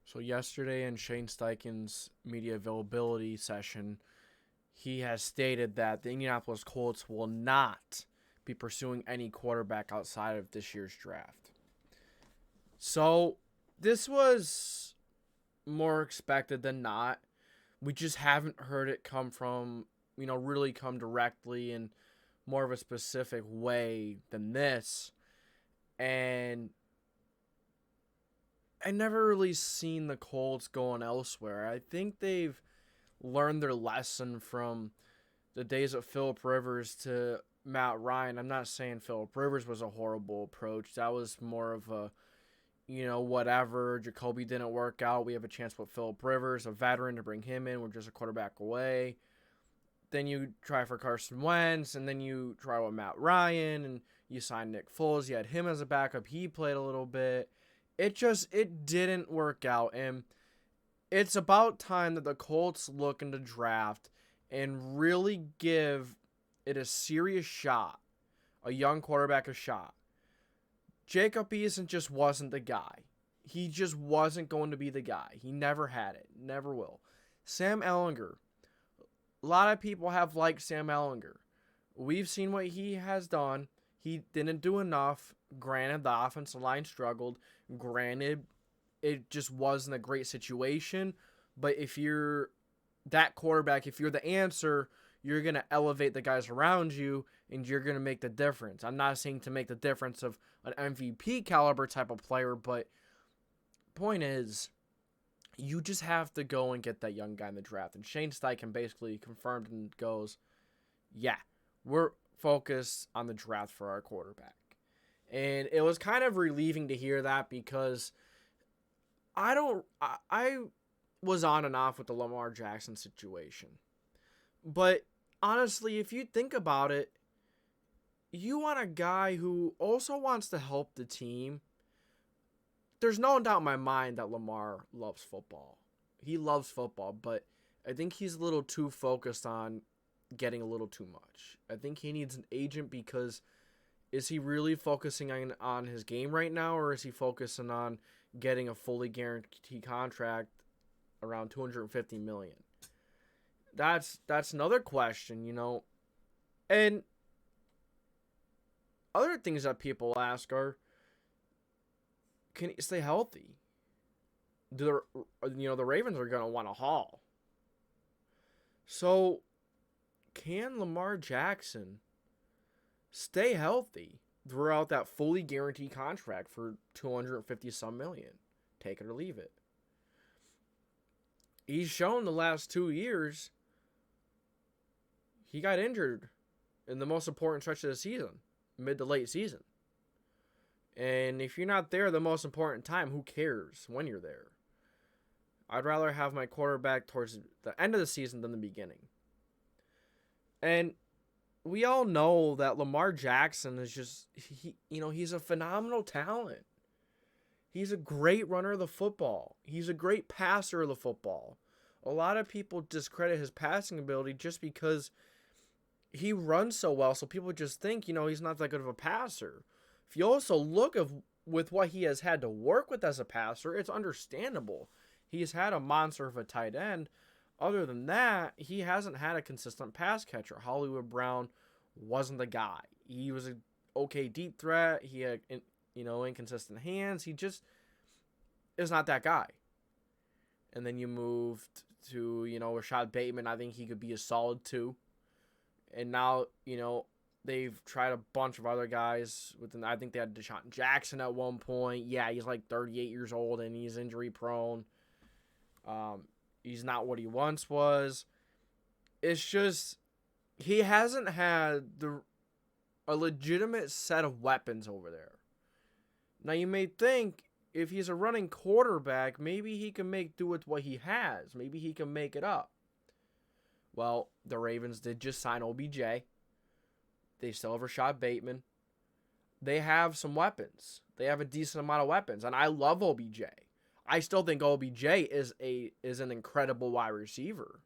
So yesterday in Shane Steichen's media availability session, he has stated that the Indianapolis Colts will not be pursuing any quarterback outside of this year's draft. So this was more expected than not. We just haven't heard it come from, really come directly in more of a specific way than this. And I never really seen the Colts going elsewhere. I think they've learned their lesson from the days of Phillip Rivers to Matt Ryan. I'm not saying Phillip Rivers was a horrible approach. That was more of a, whatever. Jacoby didn't work out. We have a chance with Phillip Rivers, a veteran, to bring him in. We're just a quarterback away. Then you try for Carson Wentz, and then you try with Matt Ryan, and you sign Nick Foles. You had him as a backup. He played a little bit. It didn't work out, and it's about time that the Colts look into draft and really give it a serious shot, a young quarterback a shot. Jacob Eason just wasn't the guy. He just wasn't going to be the guy. He never had it. Never will. Sam Ehlinger. A lot of people have liked Sam Ehlinger. We've seen what he has done. He didn't do enough. Granted, the offensive line struggled. Granted, it just wasn't a great situation. But if you're that quarterback, if you're the answer, you're going to elevate the guys around you, and you're going to make the difference. I'm not saying to make the difference of an MVP caliber type of player, but point is, you just have to go and get that young guy in the draft. And Shane Steichen basically confirmed and goes, yeah, we're focused on the draft for our quarterback. And it was kind of relieving to hear that, because I was on and off with the Lamar Jackson situation. But honestly, if you think about it, you want a guy who also wants to help the team. There's no doubt in my mind that Lamar loves football. He loves football, but I think he's a little too focused on getting a little too much. I think he needs an agent, because is he really focusing on his game right now, or is he focusing on getting a fully guaranteed contract around $250 million? That's another question, And other things that people ask are, can he stay healthy? The Ravens are going to want to haul. So, can Lamar Jackson stay healthy throughout that fully guaranteed contract for $250-some million? Take it or leave it. He's shown the last 2 years he got injured in the most important stretch of the season, mid to late season. And if you're not there the most important time, who cares when you're there? I'd rather have my quarterback towards the end of the season than the beginning. And we all know that Lamar Jackson is just, he's a phenomenal talent. He's a great runner of the football. He's a great passer of the football. A lot of people discredit his passing ability just because he runs so well, so people just think, he's not that good of a passer. If you also look with what he has had to work with as a passer, it's understandable. He's had a monster of a tight end. Other than that, he hasn't had a consistent pass catcher. Hollywood Brown wasn't the guy. He was an okay deep threat. He had, inconsistent hands. He just is not that guy. And then you moved to, Rashad Bateman. I think he could be a solid 2. And now, they've tried a bunch of other guys. I think they had Deshaun Jackson at one point. Yeah, he's like 38 years old and he's injury prone. He's not what he once was. It's just, he hasn't had a legitimate set of weapons over there. Now, you may think if he's a running quarterback, maybe he can make do with what he has. Maybe he can make it up. Well, the Ravens did just sign OBJ. They still have Rashad Bateman. They have some weapons. They have a decent amount of weapons, and I love OBJ. I still think OBJ is an incredible wide receiver.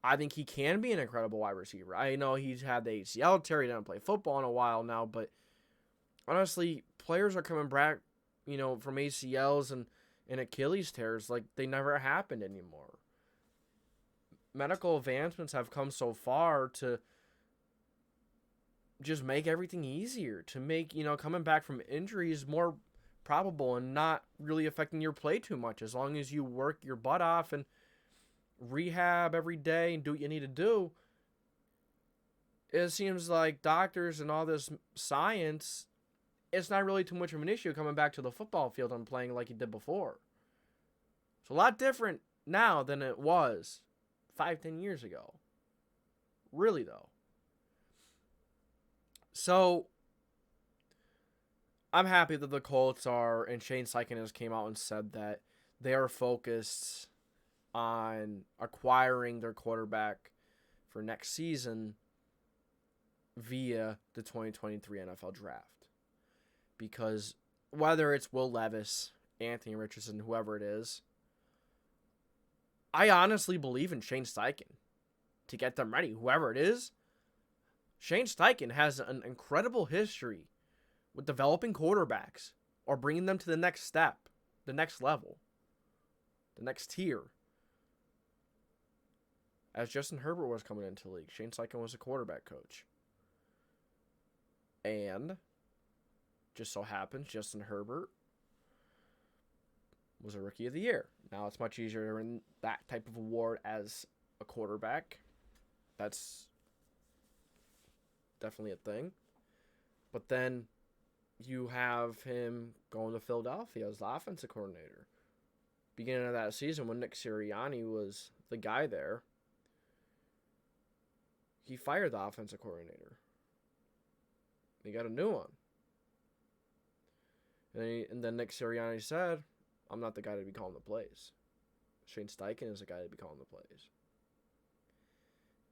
I think he can be an incredible wide receiver. I know he's had the ACL tear. He doesn't play football in a while now, but honestly, players are coming back, from ACLs, and and Achilles tears like they never happened anymore. Medical advancements have come so far to just make everything easier, to make, coming back from injuries more probable and not really affecting your play too much, as long as you work your butt off and rehab every day and do what you need to do. It seems like doctors and all this science, it's not really too much of an issue coming back to the football field and playing like you did before. It's a lot different now than it was 5-10 years ago. Really, though. So, I'm happy that the Colts are, and Shane Steichen has came out and said that they are focused on acquiring their quarterback for next season via the 2023 NFL Draft. Because whether it's Will Levis, Anthony Richardson, whoever it is, I honestly believe in Shane Steichen to get them ready. Whoever it is, Shane Steichen has an incredible history with developing quarterbacks or bringing them to the next step, the next level, the next tier. As Justin Herbert was coming into the league, Shane Steichen was a quarterback coach. And just so happens Justin Herbert was a Rookie of the Year. Now it's much easier to win that type of award as a quarterback. That's definitely a thing. But then you have him going to Philadelphia as the offensive coordinator. Beginning of that season, when Nick Sirianni was the guy there, he fired the offensive coordinator. They got a new one. And then Nick Sirianni said, I'm not the guy to be calling the plays. Shane Steichen is the guy to be calling the plays.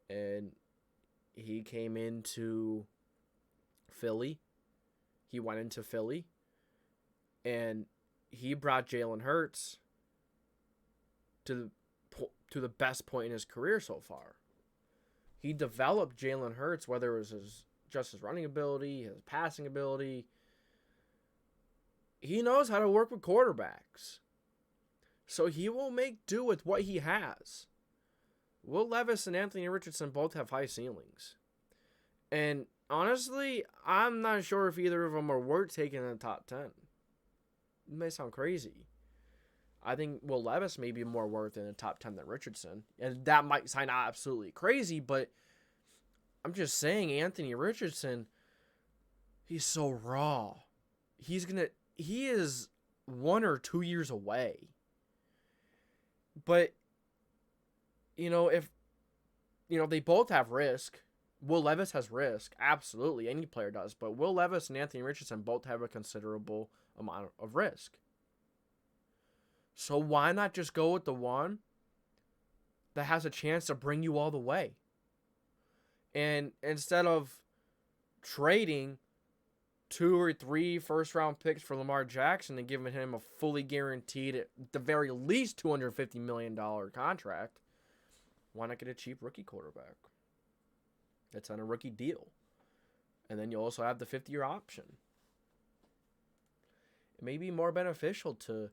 And he came into Philly. He went into Philly. And he brought Jalen Hurts to the best point in his career so far. He developed Jalen Hurts, whether it was his running ability, his passing ability. He knows how to work with quarterbacks. So he will make do with what he has. Will Levis and Anthony Richardson both have high ceilings. And honestly, I'm not sure if either of them are worth taking in the top 10. It may sound crazy. I think Will Levis may be more worth in the top 10 than Richardson. And that might sound absolutely crazy, but I'm just saying Anthony Richardson, he's so raw. He is 1 or 2 years away. But, if, they both have risk. Will Levis has risk. Absolutely. Any player does. But Will Levis and Anthony Richardson both have a considerable amount of risk. So why not just go with the one that has a chance to bring you all the way? And instead of trading 2 or 3 first-round picks for Lamar Jackson and giving him a fully guaranteed, at the very least, $250 million contract, why not get a cheap rookie quarterback that's on a rookie deal? And then you also have the 50-year option. It may be more beneficial to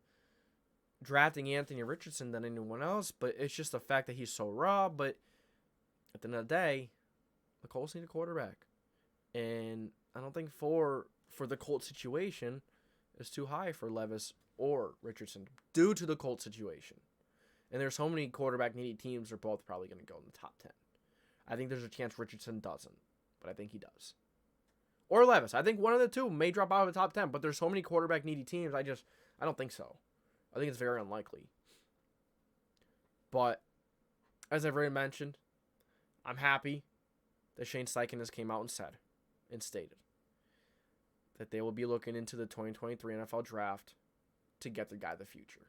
drafting Anthony Richardson than anyone else, but it's just the fact that he's so raw. But at the end of the day, the Colts need a quarterback. And I don't think for the Colts situation is too high for Levis or Richardson due to the Colts situation. And there's so many quarterback needy teams, they're both probably going to go in the top 10. I think there's a chance Richardson doesn't, but I think he does. Or Levis. I think one of the two may drop out of the top 10, but there's so many quarterback needy teams, I don't think so. I think it's very unlikely. But as I've already mentioned, I'm happy that Shane Steichen has came out and said and stated that they will be looking into the 2023 NFL Draft to get the guy of the future.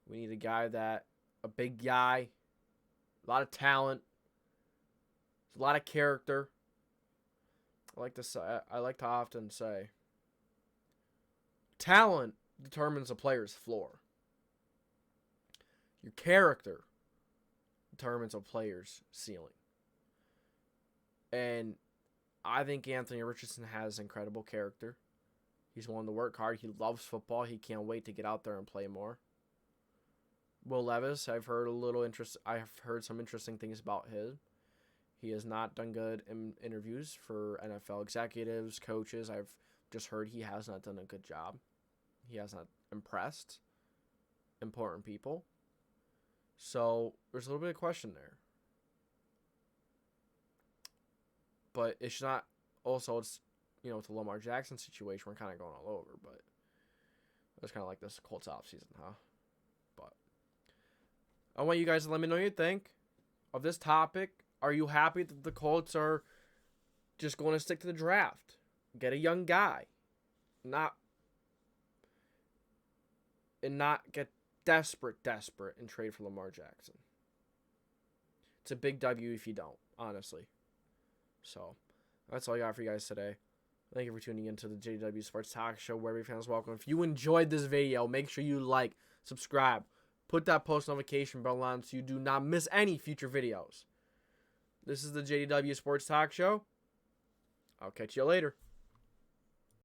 We need a big guy, a lot of talent, a lot of character. I like to often say, talent determines a player's floor. Your character determines a player's ceiling. And I think Anthony Richardson has incredible character. He's willing to work hard. He loves football. He can't wait to get out there and play more. Will Levis, I've heard some interesting things about him. He has not done good in interviews for NFL executives, coaches. I've just heard he has not done a good job. He has not impressed important people. So there's a little bit of question there. But it's not also, it's the Lamar Jackson situation. We're kind of going all over, but it's kind of like this Colts offseason, huh? But I want you guys to let me know what you think of this topic. Are you happy that the Colts are just going to stick to the draft? Get a young guy. Not get desperate and trade for Lamar Jackson. It's a big W if you don't, honestly. So, that's all I got for you guys today. Thank you for tuning in to the JDW Sports Talk Show, where every fan is welcome. If you enjoyed this video, make sure you like, subscribe, put that post notification bell on so you do not miss any future videos. This is the JDW Sports Talk Show. I'll catch you later.